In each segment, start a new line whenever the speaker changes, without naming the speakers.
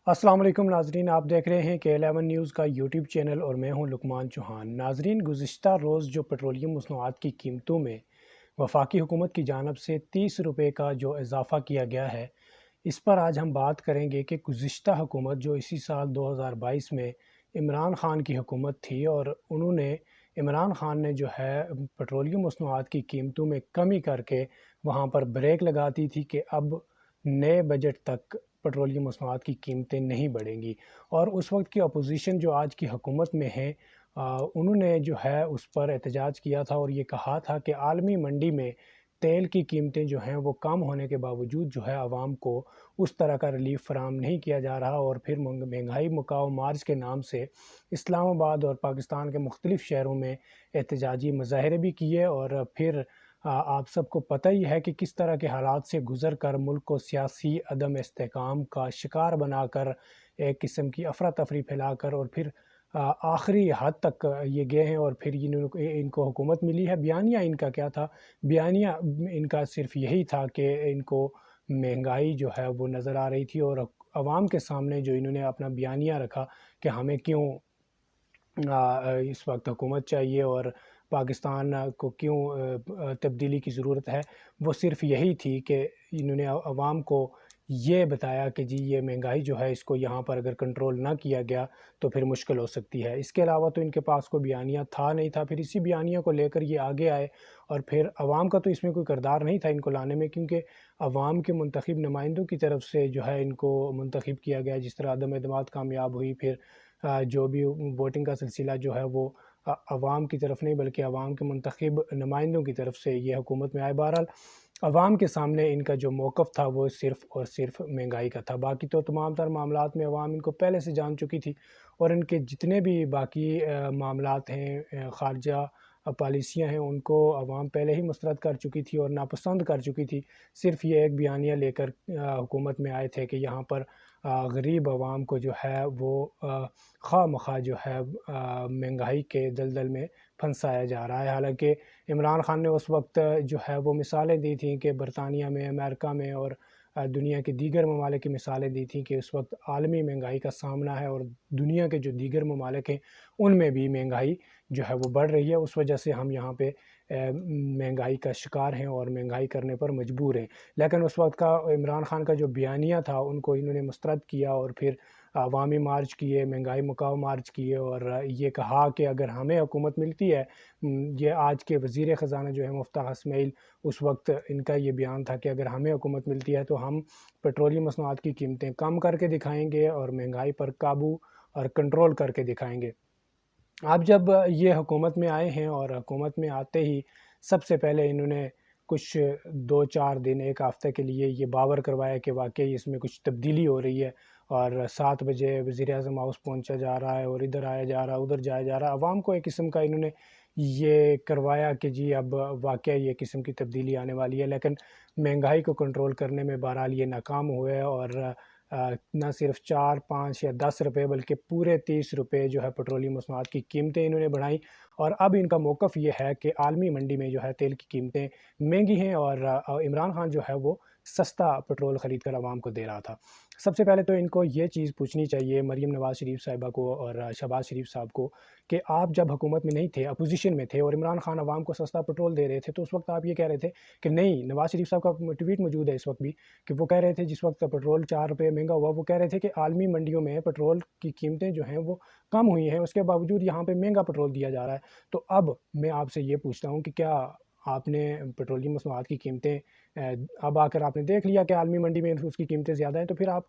السلام علیکم ناظرین، آپ دیکھ رہے ہیں کہ 11 نیوز کا یوٹیوب چینل اور میں ہوں لقمان چوہان۔ ناظرین، گزشتہ روز جو پیٹرولیم مصنوعات کی قیمتوں میں وفاقی حکومت کی جانب سے 30 روپے کا جو اضافہ کیا گیا ہے، اس پر آج ہم بات کریں گے کہ گزشتہ حکومت جو اسی سال 2022 میں عمران خان کی حکومت تھی، اور عمران خان نے جو ہے پیٹرولیم مصنوعات کی قیمتوں میں کمی کر کے وہاں پر بریک لگاتی تھی کہ اب نئے بجٹ تک پیٹرولیم مصنوعات کی قیمتیں نہیں بڑھیں گی۔ اور اس وقت کی اپوزیشن جو آج کی حکومت میں ہے، انہوں نے جو ہے اس پر احتجاج کیا تھا اور یہ کہا تھا کہ عالمی منڈی میں تیل کی قیمتیں جو ہیں وہ کم ہونے کے باوجود جو ہے عوام کو اس طرح کا ریلیف فراہم نہیں کیا جا رہا، اور پھر مہنگائی مکاؤ مارچ کے نام سے اسلام آباد اور پاکستان کے مختلف شہروں میں احتجاجی مظاہرے بھی کیے، اور پھر آپ سب کو پتہ ہی ہے کہ کس طرح کے حالات سے گزر کر ملک کو سیاسی عدم استحکام کا شکار بنا کر ایک قسم کی افراتفری پھیلا کر اور پھر آخری حد تک یہ گئے ہیں، اور پھر ان کو حکومت ملی ہے۔ بیانیہ ان کا کیا تھا؟ بیانیہ ان کا صرف یہی تھا کہ ان کو مہنگائی جو ہے وہ نظر آ رہی تھی، اور عوام کے سامنے جو انہوں نے اپنا بیانیہ رکھا کہ ہمیں کیوں اس وقت حکومت چاہیے اور پاکستان کو کیوں تبدیلی کی ضرورت ہے، وہ صرف یہی تھی کہ انہوں نے عوام کو یہ بتایا کہ جی یہ مہنگائی جو ہے اس کو یہاں پر اگر کنٹرول نہ کیا گیا تو پھر مشکل ہو سکتی ہے۔ اس کے علاوہ تو ان کے پاس کوئی بیانیہ تھا نہیں تھا۔ پھر اسی بیانیہ کو لے کر یہ آگے آئے، اور پھر عوام کا تو اس میں کوئی کردار نہیں تھا ان کو لانے میں، کیونکہ عوام کے منتخب نمائندوں کی طرف سے جو ہے ان کو منتخب کیا گیا۔ جس طرح عدم اعتماد کامیاب ہوئی، پھر جو بھی ووٹنگ کا سلسلہ جو ہے وہ عوام کی طرف نہیں بلکہ عوام کے منتخب نمائندوں کی طرف سے یہ حکومت میں آئے۔ بہرحال عوام کے سامنے ان کا جو موقف تھا وہ صرف اور صرف مہنگائی کا تھا، باقی تو تمام تر معاملات میں عوام ان کو پہلے سے جان چکی تھی، اور ان کے جتنے بھی باقی معاملات ہیں، خارجہ پالیسیاں ہیں، ان کو عوام پہلے ہی مسترد کر چکی تھی اور ناپسند کر چکی تھی۔ صرف یہ ایک بیانیہ لے کر حکومت میں آئے تھے کہ یہاں پر غریب عوام کو جو ہے وہ خواہ مخواہ جو ہے مہنگائی کے دلدل میں پھنسایا جا رہا ہے۔ حالانکہ عمران خان نے اس وقت جو ہے وہ مثالیں دی تھیں کہ برطانیہ میں، امریکہ میں اور دنیا کے دیگر ممالک کی مثالیں دی تھیں کہ اس وقت عالمی مہنگائی کا سامنا ہے، اور دنیا کے جو دیگر ممالک ہیں ان میں بھی مہنگائی جو ہے وہ بڑھ رہی ہے۔ اس وجہ سے ہم یہاں پہ مہنگائی کا شکار ہیں اور مہنگائی کرنے پر مجبور ہیں۔ لیکن اس وقت کا عمران خان کا جو بیانیہ تھا ان کو انہوں نے مسترد کیا، اور پھر عوامی مارچ کیے، مہنگائی مکاؤ مارچ کیے، اور یہ کہا کہ اگر ہمیں حکومت ملتی ہے، یہ آج کے وزیر خزانہ جو ہے مفتاح اسماعیل، اس وقت ان کا یہ بیان تھا کہ اگر ہمیں حکومت ملتی ہے تو ہم پیٹرولیم مصنوعات کی قیمتیں کم کر کے دکھائیں گے اور مہنگائی پر قابو اور کنٹرول کر کے دکھائیں گے۔ اب جب یہ حکومت میں آئے ہیں، اور حکومت میں آتے ہی سب سے پہلے انہوں نے کچھ 2-4 دن، ایک ہفتے کے لیے یہ باور کروایا کہ واقعی اس میں کچھ تبدیلی ہو رہی ہے، اور 7 بجے وزیر اعظم ہاؤس پہنچا جا رہا ہے، اور ادھر آیا جا رہا ہے، ادھر جایا جا رہا ہے۔ عوام کو ایک قسم کا انہوں نے یہ کروایا کہ جی اب واقعی یہ قسم کی تبدیلی آنے والی ہے، لیکن مہنگائی کو کنٹرول کرنے میں بہرحال یہ ناکام ہوئے، اور نہ صرف 4، 5 یا 10 روپے بلکہ پورے 30 روپے جو ہے پیٹرولیم مصنوعات کی قیمتیں انہوں نے بڑھائیں۔ اور اب ان کا موقف یہ ہے کہ عالمی منڈی میں جو ہے تیل کی قیمتیں مہنگی ہیں، اور عمران خان جو ہے وہ سستا پیٹرول خرید کر عوام کو دے رہا تھا۔ سب سے پہلے تو ان کو یہ چیز پوچھنی چاہیے مریم نواز شریف صاحبہ کو اور شہباز شریف صاحب کو کہ آپ جب حکومت میں نہیں تھے، اپوزیشن میں تھے، اور عمران خان عوام کو سستا پیٹرول دے رہے تھے، تو اس وقت آپ یہ کہہ رہے تھے کہ نہیں، نواز شریف صاحب کا ٹویٹ موجود ہے اس وقت بھی کہ وہ کہہ رہے تھے جس وقت پیٹرول 4 روپے مہنگا ہوا، وہ کہہ رہے تھے کہ عالمی منڈیوں میں پیٹرول کی قیمتیں جو ہیں وہ کم ہوئی ہیں، اس کے باوجود یہاں پہ مہنگا پیٹرول دیا جا رہا ہے۔ تو اب میں آپ سے یہ پوچھتا ہوں کہ کیا آپ نے پیٹرولیم مصنوعات کی قیمتیں اب آ کر آپ نے دیکھ لیا کہ عالمی منڈی میں اس کی قیمتیں زیادہ ہیں، تو پھر آپ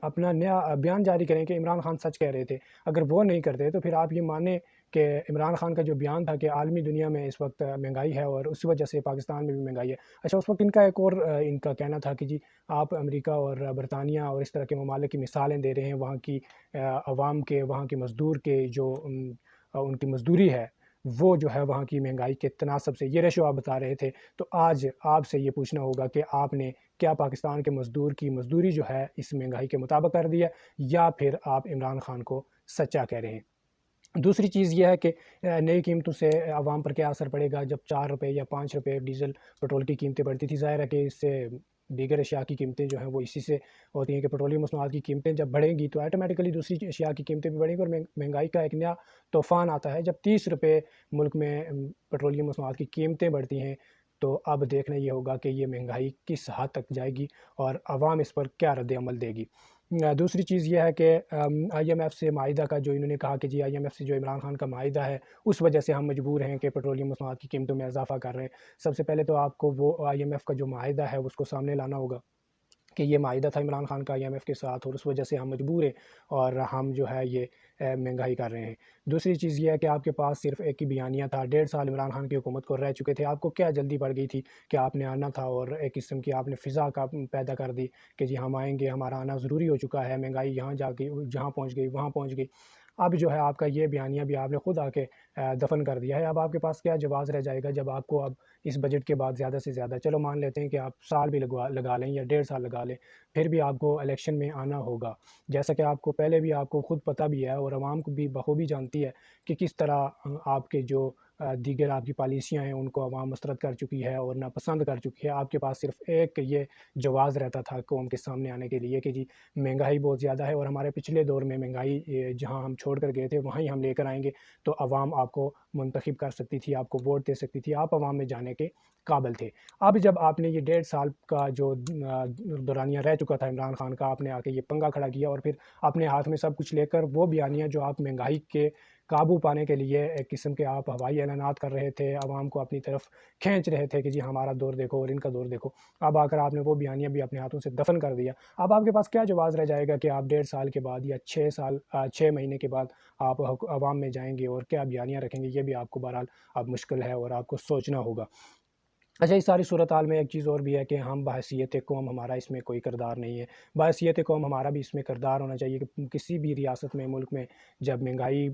اپنا نیا بیان جاری کریں کہ عمران خان سچ کہہ رہے تھے۔ اگر وہ نہیں کرتے تو پھر آپ یہ مانیں کہ عمران خان کا جو بیان تھا کہ عالمی دنیا میں اس وقت مہنگائی ہے اور اس وجہ سے پاکستان میں بھی مہنگائی ہے۔ اچھا، اس وقت ان کا ایک اور ان کا کہنا تھا کہ جی آپ امریکہ اور برطانیہ اور اس طرح کے ممالک کی مثالیں دے رہے ہیں، وہاں کی عوام کے، وہاں کے مزدور کے جو ان کی مزدوری ہے وہ جو ہے وہاں کی مہنگائی کے تناسب سے یہ ریشو آپ بتا رہے تھے۔ تو آج آپ سے یہ پوچھنا ہوگا کہ آپ نے کیا پاکستان کے مزدور کی مزدوری جو ہے اس مہنگائی کے مطابق کر دی ہے، یا پھر آپ عمران خان کو سچا کہہ رہے ہیں؟ دوسری چیز یہ ہے کہ نئی قیمتوں سے عوام پر کیا اثر پڑے گا؟ جب 4 روپے یا 5 روپے ڈیزل پٹرول کی قیمتیں بڑھتی تھی، ظاہر ہے کہ اس سے دیگر اشیاء کی قیمتیں جو ہیں وہ اسی سے ہوتی ہیں کہ پیٹرولیم مصنوعات کی قیمتیں جب بڑھیں گی تو آٹومیٹکلی دوسری اشیاء کی قیمتیں بھی بڑھیں گی، اور مہنگائی کا ایک نیا طوفان آتا ہے جب 30 روپے ملک میں پیٹرولیم مصنوعات کی قیمتیں بڑھتی ہیں۔ تو اب دیکھنا یہ ہوگا کہ یہ مہنگائی کس حد تک جائے گی اور عوام اس پر کیا رد عمل دے گی۔ دوسری چیز یہ ہے کہ آئی ایم ایف سے معاہدہ کا جو انہوں نے کہا کہ جی آئی ایم ایف سے جو عمران خان کا معاہدہ ہے اس وجہ سے ہم مجبور ہیں کہ پیٹرولیم مصنوعات کی قیمتوں میں اضافہ کر رہے ہیں۔ سب سے پہلے تو آپ کو وہ آئی ایم ایف کا جو معاہدہ ہے اس کو سامنے لانا ہوگا کہ یہ معاہدہ تھا عمران خان کا آئی ایم ایف کے ساتھ، اور اس وجہ سے ہم مجبور ہیں اور ہم جو ہے یہ مہنگائی کر رہے ہیں۔ دوسری چیز یہ ہے کہ آپ کے پاس صرف ایک ہی بیانیہ تھا، 1.5 سال عمران خان کی حکومت کو رہ چکے تھے، آپ کو کیا جلدی پڑ گئی تھی کہ آپ نے آنا تھا، اور ایک قسم کی آپ نے فضا کا پیدا کر دی کہ جی ہم آئیں گے، ہمارا آنا ضروری ہو چکا ہے، مہنگائی یہاں جا کے جہاں پہنچ گئی وہاں پہنچ گئی۔ اب جو ہے آپ کا یہ بیانیہ بھی آپ نے خود آ کے دفن کر دیا ہے۔ اب آپ کے پاس کیا جواز رہ جائے گا جب آپ کو اب اس بجٹ کے بعد زیادہ سے زیادہ، چلو مان لیتے ہیں کہ آپ سال بھی لگا لیں یا 1.5 سال لگا لیں، پھر بھی آپ کو الیکشن میں آنا ہوگا، جیسا کہ آپ کو پہلے بھی آپ کو خود پتہ بھی ہے اور عوام کو بھی بخوبی جانتی ہے کہ کس طرح آپ کے جو دیگر آپ کی پالیسیاں ہیں ان کو عوام مسترد کر چکی ہے اور ناپسند کر چکی ہے۔ آپ کے پاس صرف ایک یہ جواز رہتا تھا قوم کے سامنے آنے کے لیے کہ جی مہنگائی بہت زیادہ ہے اور ہمارے پچھلے دور میں مہنگائی جہاں ہم چھوڑ کر گئے تھے وہیں ہم لے کر آئیں گے، تو عوام آپ کو منتخب کر سکتی تھی، آپ کو ووٹ دے سکتی تھی، آپ عوام میں جانے کے قابل تھے۔ اب جب آپ نے یہ 1.5 سال کا جو دورانیہ رہ چکا تھا عمران خان کا، آپ نے آ کے یہ پنگا کھڑا کیا اور پھر اپنے ہاتھ میں سب کچھ لے کر وہ بیانیہ جو آپ مہنگائی کے قابو پانے کے لیے ایک قسم کے آپ ہوائی اعلانات کر رہے تھے، عوام کو اپنی طرف کھینچ رہے تھے کہ جی ہمارا دور دیکھو اور ان کا دور دیکھو، اب آ کر آپ نے وہ بیانیہ بھی اپنے ہاتھوں سے دفن کر دیا۔ اب آپ کے پاس کیا جواز رہ جائے گا کہ آپ 1.5 سال کے بعد یا 6 مہینے کے بعد آپ عوام میں جائیں گے اور کیا بیانیہ رکھیں گے؟ یہ بھی آپ کو بہرحال اب مشکل ہے اور آپ کو سوچنا ہوگا۔ اچھا، اس ساری صورتحال میں ایک چیز اور بھی ہے کہ ہم بحیثیت قوم، ہمارا اس میں کوئی کردار نہیں ہے۔ بحیثیت قوم ہمارا بھی اس میں کردار ہونا چاہیے کہ کسی بھی ریاست میں، ملک میں جب مہنگائی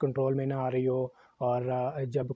کنٹرول میں نہ آ رہی ہو اور جب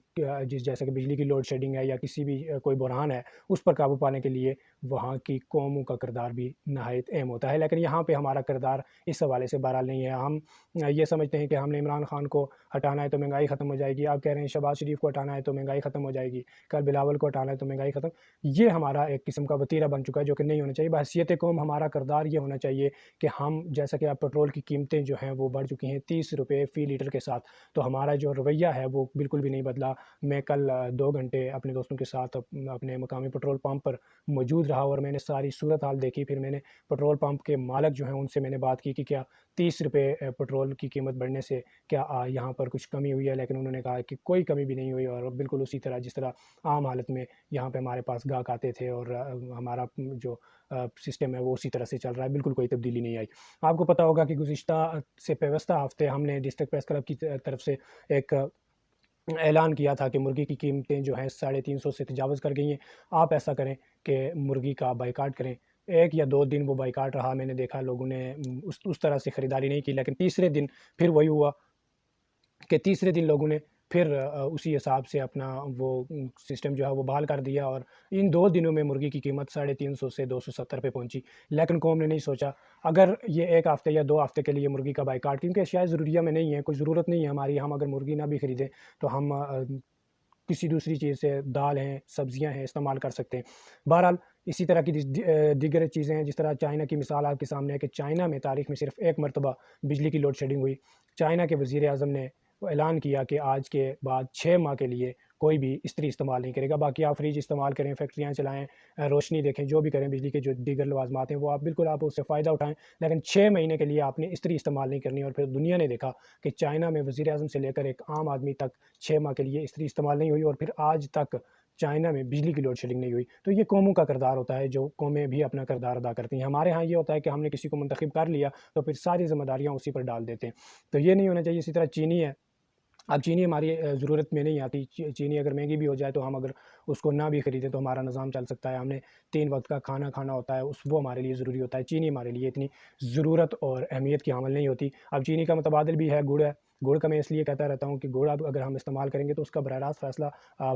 جیسے کہ بجلی کی لوڈ شیڈنگ ہے یا کسی بھی کوئی بحران ہے، اس پر قابو پانے کے لیے وہاں کی قوموں کا کردار بھی نہایت اہم ہوتا ہے، لیکن یہاں پہ ہمارا کردار اس حوالے سے بہرحال نہیں ہے۔ ہم یہ سمجھتے ہیں کہ ہم نے عمران خان کو ہٹانا ہے تو مہنگائی ختم ہو جائے گی، آپ کہہ رہے ہیں شہباز شریف کو ہٹانا ہے تو مہنگائی ختم ہو جائے گی، کل بلاول کو ہٹانا ہے تو مہنگائی ختم۔ یہ ہمارا ایک قسم کا وتیرہ بن چکا ہے جو کہ نہیں ہونا چاہیے۔ بحیثیت قوم ہمارا کردار یہ ہونا چاہیے کہ ہم، جیسا کہ اب پیٹرول کی قیمتیں جو ہیں وہ بڑھ چکی ہیں 30 روپے فی لیٹر کے ساتھ، تو ہمارا جو رویہ ہے وہ بالکل بھی نہیں بدلا۔ میں کل 2 گھنٹے اپنے دوستوں کے ساتھ اپنے مقامی پیٹرول پمپ پر موجود رہا اور میں نے ساری صورتحال دیکھی، پھر میں نے پیٹرول پمپ کے مالک جو ہیں ان سے میں نے بات کی کہ کیا 30 روپے پیٹرول کی قیمت بڑھنے سے کیا یہاں پر کچھ کمی ہوئی ہے، لیکن انہوں نے کہا کہ کوئی کمی بھی نہیں ہوئی اور بالکل اسی طرح جس طرح عام حالت میں یہاں پہ ہمارے پاس گاہک آتے تھے اور ہمارا جو سسٹم ہے وہ اسی طرح سے چل رہا ہے، بالکل کوئی تبدیلی نہیں آئی۔ آپ کو پتہ ہوگا کہ گزشتہ سے پیوستہ ہفتے ہم نے ڈسٹرکٹ پریس کلب کی طرف سے ایک اعلان کیا تھا کہ مرغی کی قیمتیں جو ہیں 350 سے تجاوز کر گئی ہیں، آپ ایسا کریں کہ مرغی کا بائیکاٹ کریں۔ 1 یا 2 دن وہ بائیکاٹ رہا، میں نے دیکھا لوگوں نے اس طرح سے خریداری نہیں کی، لیکن تیسرے دن پھر وہی ہوا کہ تیسرے دن لوگوں نے پھر اسی حساب سے اپنا وہ سسٹم جو ہے وہ بحال کر دیا، اور ان 2 دنوں میں مرغی کی قیمت 350 سے 270 پہ پہنچی۔ لیکن قوم نے نہیں سوچا، اگر یہ 1 ہفتے یا 2 ہفتے کے لیے مرغی کا بائیکاٹ، کیونکہ اشیاء ضروریہ میں نہیں ہے، کوئی ضرورت نہیں ہے ہماری، ہم اگر مرغی نہ بھی خریدیں تو ہم کسی دوسری چیز سے، دال ہیں، سبزیاں ہیں، استعمال کر سکتے ہیں۔ بہرحال اسی طرح کی دیگر چیزیں ہیں، جس طرح چائنا کی مثال آپ کے سامنے ہے کہ چائنا میں تاریخ میں صرف 1 مرتبہ بجلی کی لوڈ شیڈنگ ہوئی۔ چائنا کے وزیر اعظم نے اعلان کیا کہ آج کے بعد 6 ماہ کے لیے کوئی بھی استری استعمال نہیں کرے گا، باقی آپ فریج استعمال کریں، فیکٹریاں چلائیں، روشنی دیکھیں، جو بھی کریں، بجلی کے جو دیگر لوازمات ہیں وہ آپ بالکل آپ اس سے فائدہ اٹھائیں، لیکن 6 مہینے کے لیے آپ نے استری استعمال نہیں کرنی۔ اور پھر دنیا نے دیکھا کہ چائنا میں وزیر اعظم سے لے کر ایک عام آدمی تک 6 ماہ کے لیے استری استعمال نہیں ہوئی، اور پھر آج تک چائنا میں بجلی کی لوڈ شیڈنگ نہیں ہوئی۔ تو یہ قوموں کا کردار ہوتا ہے، جو قومیں بھی اپنا کردار ادا کرتی ہیں۔ ہمارے ہاں یہ ہوتا ہے کہ ہم نے کسی کو منتخب کر لیا تو پھر ساری ذمہ داریاں اسی پر ڈال دیتے ہیں، تو یہ نہیں ہونا چاہیے۔ اسی طرح چینی ہے، اب چینی ہماری ضرورت میں نہیں آتی، چینی اگر مہنگی بھی ہو جائے تو ہم اگر اس کو نہ بھی خریدیں تو ہمارا نظام چل سکتا ہے، ہم نے 3 وقت کا کھانا کھانا ہوتا ہے، وہ ہمارے لیے ضروری ہوتا ہے۔ چینی ہمارے لیے اتنی ضرورت اور اہمیت کی حامل نہیں ہوتی۔ اب چینی کا متبادل بھی ہے گڑ ہے، گڑ کا میں اس لیے کہتا رہتا ہوں کہ گڑ اب اگر ہم استعمال کریں گے تو اس کا براہ راست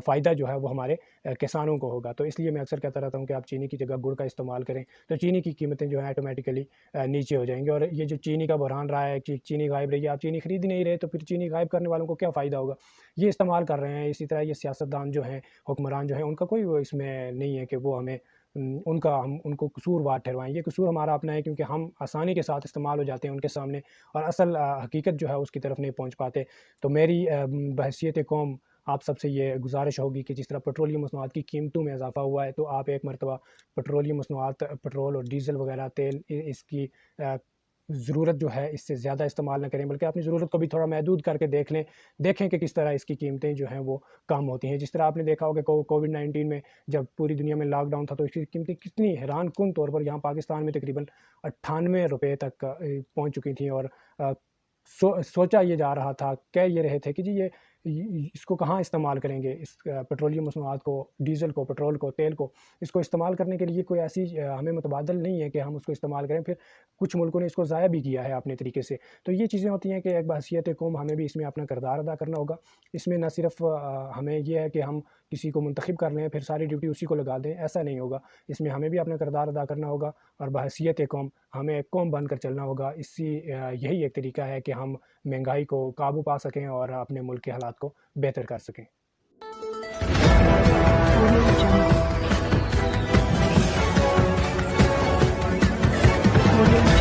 فائدہ جو ہے وہ ہمارے کسانوں کو ہوگا، تو اس لیے میں اکثر کہتا رہتا ہوں کہ آپ چینی کی جگہ گڑ کا استعمال کریں تو چینی کی قیمتیں جو ہیں آٹومیٹیکلی نیچے ہو جائیں گی۔ اور یہ جو چینی کا بحران رہا ہے کہ چینی غائب رہی ہے، آپ چینی خرید ہی نہیں رہے تو پھر چینی غائب کرنے والوں کو کیا فائدہ ہوگا؟ یہ استعمال کر رہے ہیں۔ اسی طرح یہ سیاستدان جو ہیں، حکمران جو ہیں، ان کا کوئی وہ اس میں نہیں ہے کہ وہ ہمیں ان کا ہم ان کو قصوروار ٹھہروائیں. یہ قصور ہمارا اپنا ہے کیونکہ ہم آسانی کے ساتھ استعمال ہو جاتے ہیں ان کے سامنے اور اصل حقیقت جو ہے اس کی طرف نہیں پہنچ پاتے. تو میری بحیثیت قوم آپ سب سے یہ گزارش ہوگی کہ جس طرح پیٹرولیم مصنوعات کی قیمتوں میں اضافہ ہوا ہے تو آپ ایک مرتبہ پیٹرولیم مصنوعات، پیٹرول اور ڈیزل وغیرہ تیل، اس کی ضرورت جو ہے اس سے زیادہ استعمال نہ کریں، بلکہ اپنی ضرورت کو بھی تھوڑا محدود کر کے دیکھیں کہ کس طرح اس کی قیمتیں جو ہیں وہ کم ہوتی ہیں. جس طرح آپ نے دیکھا ہوگا کہ کووڈ-19 میں جب پوری دنیا میں لاک ڈاؤن تھا تو اس کی قیمتیں کتنی حیران کن طور پر یہاں پاکستان میں تقریباً 98 روپے تک پہنچ چکی تھیں، اور سوچا یہ جا رہا تھا، کہہ یہ رہے تھے کہ جی اس کو کہاں استعمال کریں گے، اس پیٹرولیم مصنوعات کو، ڈیزل کو، پیٹرول کو، تیل کو. اس کو استعمال کرنے کے لیے کوئی ایسی ہمیں متبادل نہیں ہے کہ ہم اس کو استعمال کریں. پھر کچھ ملکوں نے اس کو ضائع بھی کیا ہے اپنے طریقے سے. تو یہ چیزیں ہوتی ہیں کہ ایک بحیثیت قوم ہمیں بھی اس میں اپنا کردار ادا کرنا ہوگا. اس میں نہ صرف ہمیں یہ ہے کہ ہم کسی کو منتخب کر لیں پھر ساری ڈیوٹی اسی کو لگا دیں، ایسا نہیں ہوگا. اس میں ہمیں بھی اپنا کردار ادا کرنا ہوگا اور بحیثیت قوم ہمیں ایک قوم بن کر چلنا ہوگا. یہی ایک طریقہ ہے کہ ہم مہنگائی کو قابو پا سکیں اور اپنے ملک کے حالات کو بہتر کر سکیں.
Audio